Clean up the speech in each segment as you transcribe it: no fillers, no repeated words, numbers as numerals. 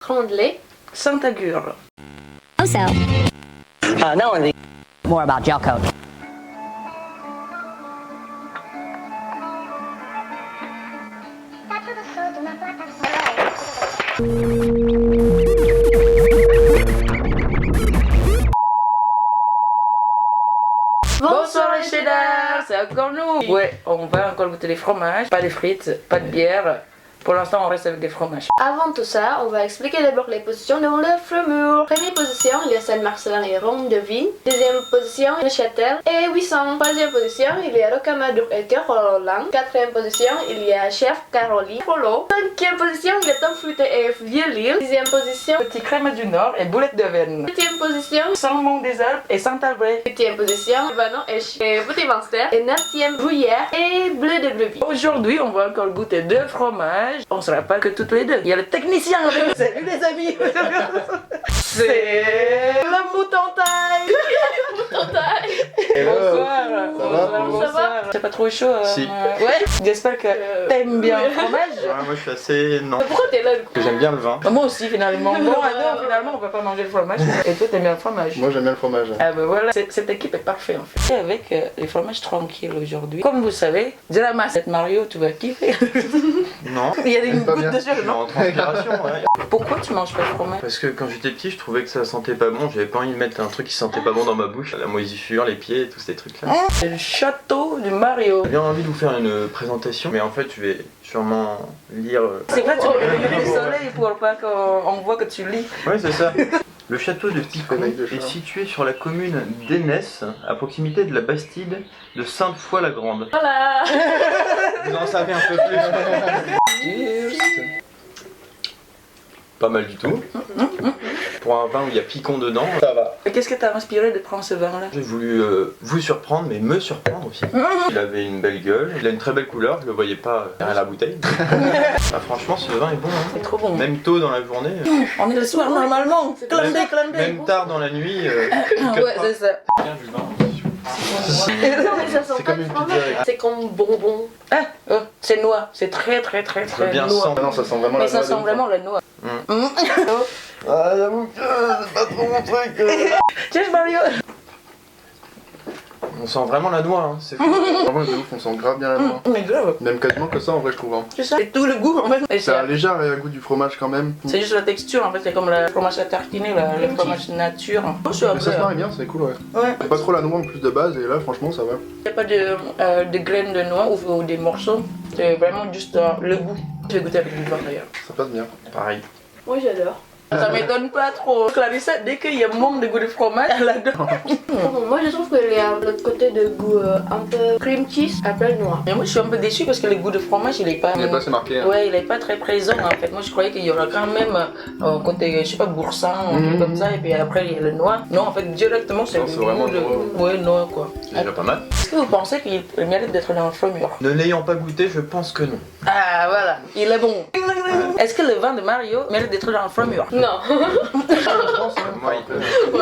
Rondelet. Sant'Agur. Also. Now on the more about gel coat. Bonsoir les cheddar, c'est encore nous. Ouais, on va encore goûter les fromages, pas de frites, pas de bière. Pour l'instant, on reste avec des fromages. Avant tout ça, on va expliquer d'abord les positions devant le framur. Première position, il y a Saint-Marcelin et Ronde de Vigne. Deuxième position, Neuchâtel et 800. Troisième position, il y a Rocamadour et Cœur-Roland. Quatrième position, il y a Chef Caroline Polo. Cinquième position, il y a Tom Fruité et Vieux-Lille. Sixième position, Petit crème du Nord et boulette de veine. septième position, Saint-Mont des Alpes et Saint-Albret. huitième position, Vanon et Petit Manster. Et neuvième, Bruyère et Bleu de Brebis. Aujourd'hui, on va encore goûter deux fromages. On se rappelle que toutes les deux, il y a le technicien avec nous. Salut les amis. C'est la mouton-taille. Bonsoir. Ça va? C'est pas trop chaud Si. Ouais. J'espère que t'aimes bien le fromage. Ouais, moi je suis assez. Non. Pourquoi t'es là du coup? J'aime bien le vin. Moi aussi finalement. Bon, alors, finalement on peut pas manger le fromage. Et toi t'aimes bien le fromage? Moi j'aime bien le fromage. Ah ben voilà, cette équipe est parfaite en fait. Et avec les fromages tranquilles aujourd'hui. Comme vous savez, de la masse Mario, tu vas kiffer. Non. Il y a une Pas goutte bien. de sucre, Je suis non? en transpiration, ouais. Pourquoi tu manges pas de fromage? Parce que quand j'étais petit, je trouvais que ça sentait pas bon. J'avais pas envie de mettre un truc qui sentait pas bon dans ma bouche. La moisissure, les pieds, tous ces trucs-là. C'est le château de Mario. J'ai bien envie de vous faire une présentation, mais en fait, je vais sûrement lire. C'est vrai, tu mets le soleil pour pas qu'on voit que tu lis. Ouais, c'est ça. Le château de Picon est situé sur la commune d'Ainès, à proximité de la Bastide de Sainte-Foy-la-Grande. Voilà. Vous en savez un peu plus. Pas mal du tout. Pour un vin où il y a picon dedans, ça va. Et qu'est-ce que t'as inspiré de prendre ce vin-là? J'ai voulu vous surprendre, mais me surprendre aussi. Il avait une belle gueule, il a une très belle couleur, je le voyais pas derrière la bouteille. Bah, franchement, ce vin est bon. Hein. C'est trop bon. Même tôt dans la journée, On est le soir normalement. Clandé. même tard dans la nuit. Ouais, c'est ça. Bien du vin. Non mais ça sent C'est pas comme de une fromage. pizza avec- C'est comme bonbon. Ah, oh, c'est noix. C'est très très très Je veux très bien noix. sentir. Ah non, ça sent vraiment Mais la ça noix de sent ouf, vraiment la noix. Ah, j'avoue que c'est pas trop mon truc. Cheers Mario. On sent vraiment la noix, hein. C'est fou. Vraiment de ouf, on sent grave bien la noix. Mais grave. Même quasiment que ça en vrai je trouve. Hein. C'est ça. Et tout le goût en fait. Et Ça a c'est- léger goût du fromage quand même. C'est juste la texture en fait, c'est comme le fromage à tartiner, le fromage nature. Moi je suis Mais ça se après. marie bien, c'est cool ouais. Ouais. C'est pas trop la noix en plus de base et là franchement ça va. Il n'y a pas de graines de noix ou des morceaux. C'est vraiment juste le goût. Je vais goûter avec du vin d'ailleurs. Ça passe bien. Pareil. Moi j'adore. Ça m'étonne pas trop. Clarissa, dès qu'il y a manque de goût de fromage, elle adore. Bon, moi je trouve qu'il y a l'autre côté de goût un peu cream cheese après le noix. Mais moi je suis un peu déçue parce que le goût de fromage il est pas. Il est pas assez marqué. Hein. Ouais, il est pas très présent en fait. Moi je croyais qu'il y aura quand même côté, je sais pas, boursin ou un truc comme ça, et puis après il y a le noix. Non, en fait directement c'est Non, le c'est goût vraiment de. noix. Ouais, noix quoi. C'est déjà pas mal. Est-ce que vous pensez qu'il mérite d'être dans le framur? Ne l'ayant pas goûté, je pense que non. Ah voilà, il est bon. Est-ce que le vin de Mario mérite d'être dans le framur? Non. Je pense, hein. Moi,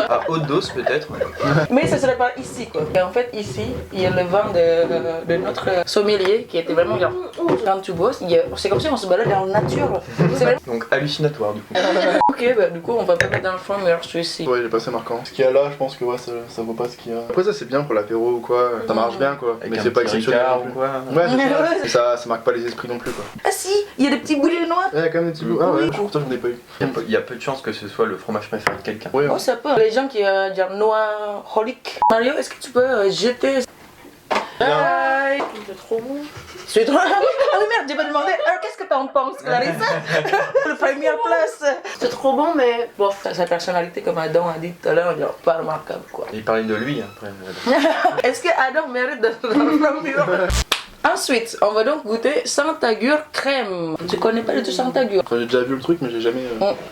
à haute dose peut-être. Mais ce serait pas ici quoi. Et en fait ici, il y a le vin de notre sommelier qui était vraiment genre, quand tu bosses, c'est comme si on se balade dans la nature. C'est vraiment... Donc hallucinatoire du coup. Ok, bah du coup on va pas mettre dans le framur celui-ci. Ouais, il est pas assez marquant. Ce qu'il y a là, je pense que ouais, ça vaut pas ce qu'il y a. Après, ça c'est bien pour l'apéro ou quoi, ça marche bien quoi. Avec Mais un c'est pas petit exceptionnel. Ricard non ou plus. quoi. Ouais, c'est ça. Ouais. Et ça marque pas les esprits non plus quoi. Ah si, il y a des petits boulets noirs. Ouais, il y a quand même des petits bouts. Ah ouais, pourtant j'en ai pas eu. Il y a peu de chances que ce soit le fromage préféré de quelqu'un. Ouais, Oh ça peut. Les gens qui disent noix holique. Mario, est-ce que tu peux jeter... Bye. C'est trop bon. C'est toi. Ah oui merde, j'ai pas demandé. Alors qu'est-ce que t'en penses Clarissa? La première place. C'est trop bon mais bof. Sa personnalité comme Adam a dit tout à l'heure, genre pas remarquable quoi. Il parlait de lui après. Est-ce que Adam mérite d'être dans le framur? Ensuite, on va donc goûter Sant'Agur crème. Tu connais pas du tout Sant'Agur? Enfin, j'ai déjà vu le truc, mais j'ai jamais.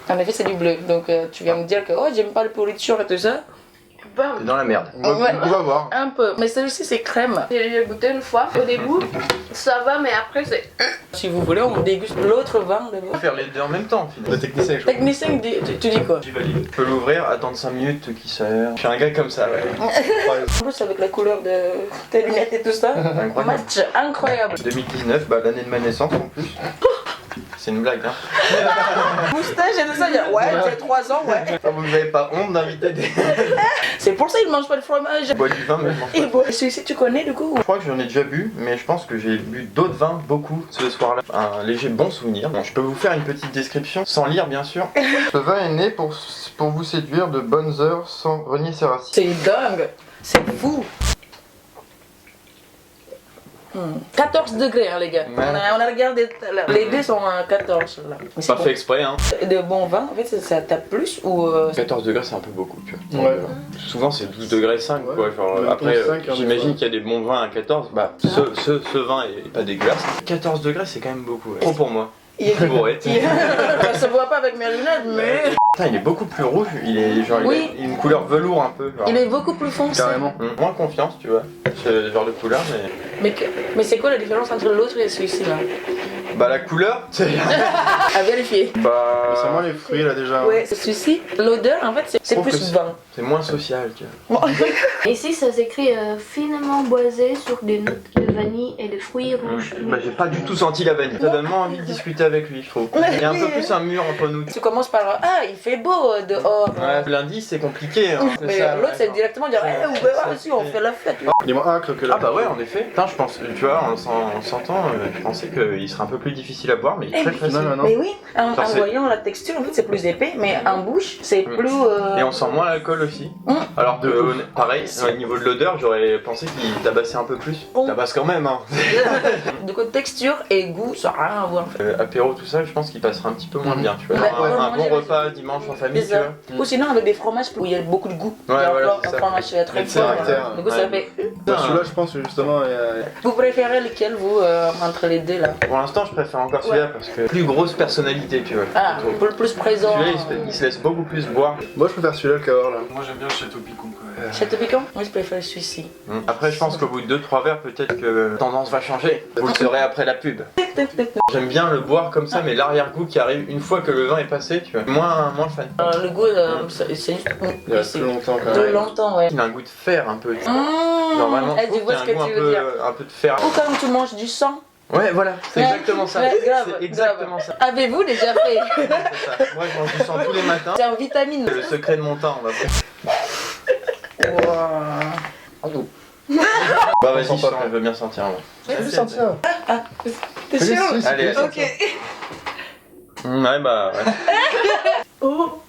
En effet, c'est du bleu. Donc tu viens me dire que oh, j'aime pas le pourriture et tout ça. T'es Bam. dans la merde. On va voir. Un peu. Mais celui-ci, c'est crème. J'ai goûté une fois. Au début, ça va mais après c'est... Si vous voulez, on déguste l'autre vin de On peut faire les deux en même temps Le finalement. technicien, je crois. Technicien, tu dis quoi? J'y valide. Tu peux l'ouvrir, attendre 5 minutes qu'il s'aère. Je suis un gars comme ça, ouais. En plus, avec la couleur de tes lunettes et tout ça, Incroyable. match incroyable. 2019, bah, l'année de ma naissance en plus. c'est une blague. Hein. Moustache et tout ça, dire ouais, j'ai 3 ans, ouais. Ah, vous n'avez pas honte d'inviter des. C'est pour ça qu'il mange pas de fromage. Je bois du vin, mais je mange pas. Il boit. Celui-ci, tu connais du coup? Je crois que j'en ai déjà bu, mais je pense que j'ai bu d'autres vins beaucoup ce soir-là. Un léger bon souvenir. Bon, je peux vous faire une petite description, sans lire bien sûr. Ce vin est né pour vous séduire de bonnes heures sans renier ses racines. C'est dingue, c'est fou. 14 degrés, hein, les gars. Ouais. On a regardé tout à l'heure. Les dés sont à 14 là. Mais c'est Pas bon. fait exprès, hein. De bon vin, en fait, ça tape plus ou. 14 degrés, c'est un peu beaucoup, tu vois. Ouais. Souvent, c'est 12 degrés 5, Ouais. quoi. Genre, Ouais, après, 11, 5, j'imagine qu'il y a des bons vins à 14. Bah, ce vin est pas dégueulasse. 14 degrés, c'est quand même beaucoup. Ouais. Trop pour moi. Il est Bourré. Ça se voit pas avec mes lunettes, mais. Putain, il est beaucoup plus rouge. Il est genre, Oui. il a une couleur velours un peu. Genre. Il est beaucoup plus foncé. Carrément. Moins confiance, tu vois. Ce genre de couleur, mais. Mais c'est quoi la différence entre l'autre et celui-ci là? Bah, la couleur, c'est. À vérifier. Bah. C'est moi les fruits là déjà. Ouais, c'est celui-ci. L'odeur, en fait, c'est trouve que plus c'est- vin. C'est moins social, tu vois. Ici, ça s'écrit finement boisé sur des notes de vanille et de fruits rouges. Bah, j'ai pas du tout senti la vanille. Ça donne moins envie de discuter avec lui, je trouve. Il y a un peu plus un mur entre nous. Tu commences par ah, il fait beau dehors. Ouais, lundi, c'est compliqué. Hein. Mais ça, l'autre, ouais. c'est directement dire eh, on va voir si on fait la fête. Il est moins acre que là. Ah bah ouais, en effet. Putain, je pense, tu vois, en s'entend, je pensais qu'il serait un peu plus difficile à boire, mais il est très facile. Non, non, non. Mais oui, en Genre, c'est- voyant la texture, en fait, c'est plus épais, mais en bouche, c'est plus. Et on sent moins l'alcool aussi. Mm. Alors que, pareil, au niveau de l'odeur, j'aurais pensé qu'il tabassait un peu plus. Mm. Tabasse quand même, hein. Du coup, texture et goût, ça n'a rien à voir. Apéro, tout ça, je pense qu'il passera un petit peu moins bien, tu vois. Ouais, Genre, ouais, un manger, bon mais- repas dimanche en famille, C'est tu ça. vois. Ou sinon avec des fromages où il y a beaucoup de goût. Ouais, Genre, voilà, c'est un ça. fromage très Et c'est fort. caractère. Du coup, ça Ouais. fait. Bah, celui-là, je pense que justement. Vous préférez lequel, vous, entre les deux là? Pour l'instant, je préfère encore celui-là parce que plus grosse personnalité, tu vois. Ah, Je trouve. pour le plus présent. Celui-là, il se laisse beaucoup plus boire. Moi, je préfère celui-là le Cahors là. Moi j'aime bien le Château Picon quand même. Château piquant? Moi, je préfère celui-ci. Après, je pense qu'au bout de 2-3 verres, peut-être que la tendance va changer. Vous le saurez après la pub. J'aime bien le boire comme ça, mais l'arrière-goût qui arrive une fois que le vin est passé, tu vois. Moins fan. Le goût, c'est juste. Il reste plus longtemps quand Plus même. longtemps, ouais. Il a un goût de fer un peu. Tu vois. Genre vraiment, je Tu trouve vois qu'il ce y a que un tu goût veux dire. un peu de fer. Ou quand tu manges du sang. Ouais, voilà, c'est Ouais. exactement ça. Ouais, grave, C'est exactement ça. Avez-vous déjà fait? C'est ça. Moi, je mange du sang tous les matins. C'est en vitamine. C'est le secret de mon temps, on va faire. Wow. Bah, vas-y, sent je pas sens, fait. je veux bien sentir. Ouais. Je vais sentir. T'es sûr? Allez, allez. Ok. Ouais, bah, ouais. Oh.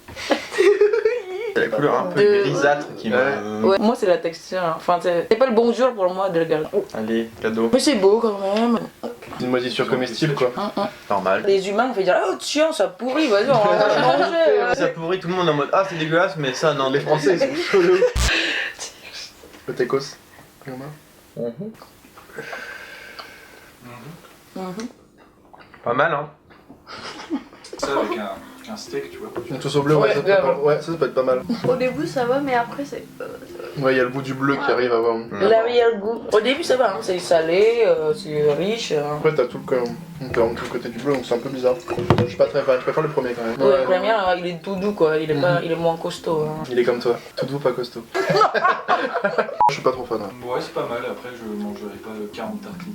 C'est la couleur un peu De- grisâtre qui me. Ouais, moi c'est la texture. Enfin, c'est pas le bonjour pour moi de le regarder. Allez, cadeau. Mais c'est beau quand même. Une moisissure comestible quoi. Normal. Les humains, on fait dire oh tiens, ça pourrit, vas-y, on va le manger. Ça pourrit tout le monde en mode ah c'est dégueulasse mais ça non Les Français ils sont chelous. Le tacos. Pas mal hein. Ça avec un steak, tu vois. Une sauce au bleu, ouais, Ouais, ça peut grave. ouais, ça peut être pas mal. Au début, ça va, mais après, c'est. Ouais, il y a le goût du bleu qui arrive à voir. L'arrière-goût. Au début, ça va, hein, c'est salé, c'est riche. Après, t'as tout le côté du bleu, donc c'est un peu bizarre. Je suis pas très fan, je préfère le premier quand même. Ouais, le premier, il est tout doux quoi, il est, pas, il est moins costaud. Hein. Il est comme toi, tout doux, pas costaud. Je suis pas trop fan. Ouais. Ouais, c'est pas mal. Après, je mangerai pas 40 tartines.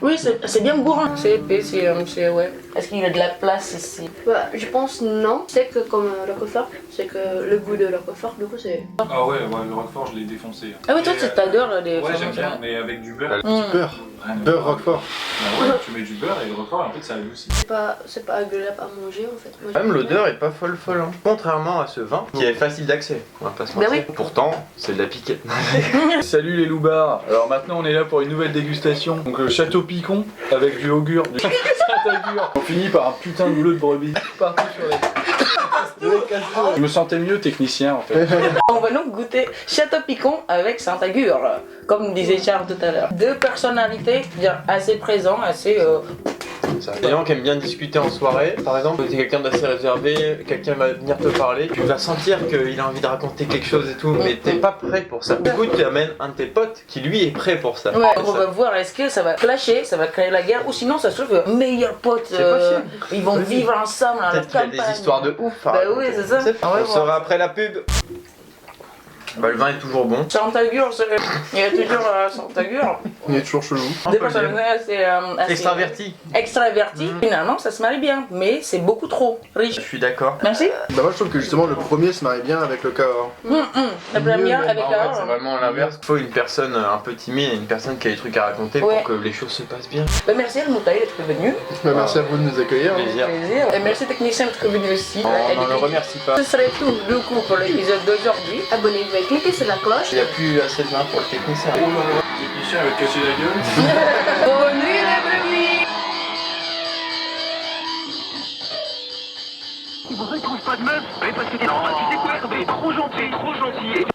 Oui, c'est bien bourrin. C'est épais, c'est ouais. Est-ce qu'il y a de la place ici? Bah, je pense non. C'est que comme le Roquefort, c'est que le goût de le Roquefort, du coup, c'est. Ah ouais, le Roquefort, je l'ai défoncé. Ah oui, toi, Et, tu t'adores les Ouais, fromages, j'aime bien, hein. mais avec du beurre. Beurre, Rien à beurre voir. Roquefort. Bah ouais, tu mets du beurre et le Roquefort, en fait, ça adoucit. C'est pas agréable à manger en fait. Moi, Même j'aime l'odeur est pas folle hein. Contrairement à ce vin qui est facile d'accès, on va pas se Bah mentir. oui. Pourtant c'est de la piquette. Salut les loubards. Alors maintenant on est là pour une nouvelle dégustation. Donc le Château Picon avec du augure, du Saint-Augure. On finit par un putain de bleu de brebis partout sur les... Je me sentais mieux technicien en fait. On va donc goûter Château Picon avec Saint-Agur, comme disait Charles tout à l'heure. Deux personnalités, dire assez présents, assez. Des gens qui aiment bien discuter en soirée, par exemple, t'es quelqu'un d'assez réservé, quelqu'un va venir te parler, tu vas sentir qu'il a envie de raconter quelque chose et tout, mais t'es pas prêt pour ça. Du coup, tu amènes un de tes potes qui lui est prêt pour ça. Ouais, C'est on ça. va voir est-ce que ça va clasher, ça va créer la guerre, ou sinon ça se trouve meilleurs potes. C'est possible. Ils vont Oui. vivre ensemble dans la Peut-être qu'il y a campagne. des histoires de ouf. à Bah raconter. oui, c'est ça. On saura après la pub. Bah, le vin est toujours bon. Santagure, il y a toujours Santagure. Il est toujours chelou. Des personnages assez Extraverti. extravertis. Finalement, ça se marie bien, mais c'est beaucoup trop riche. Je suis d'accord. Merci. Bah moi je trouve que justement le premier se marie bien avec le Cahors. La première avec En fait, c'est la. vraiment l'inverse. Il faut une personne un peu timide et une personne qui a des trucs à raconter Ouais. pour que les choses se passent bien. Bah, merci Almoutaï d'être venu. Bah, merci à vous de nous accueillir. Plaisir. Plaisir. Et merci technicien d'être venu aussi. On ne le remercie pas. Ce serait tout du coup pour l'épisode d'aujourd'hui. Abonnez-vous et cliquez sur la cloche. Il n'y a plus assez de vin pour le technicien. Le technicien va te casser la gueule. Bonne nuit les brebis. Il vous retrouve pas de meuf? Mais parce que t'es trop gentil, trop gentil.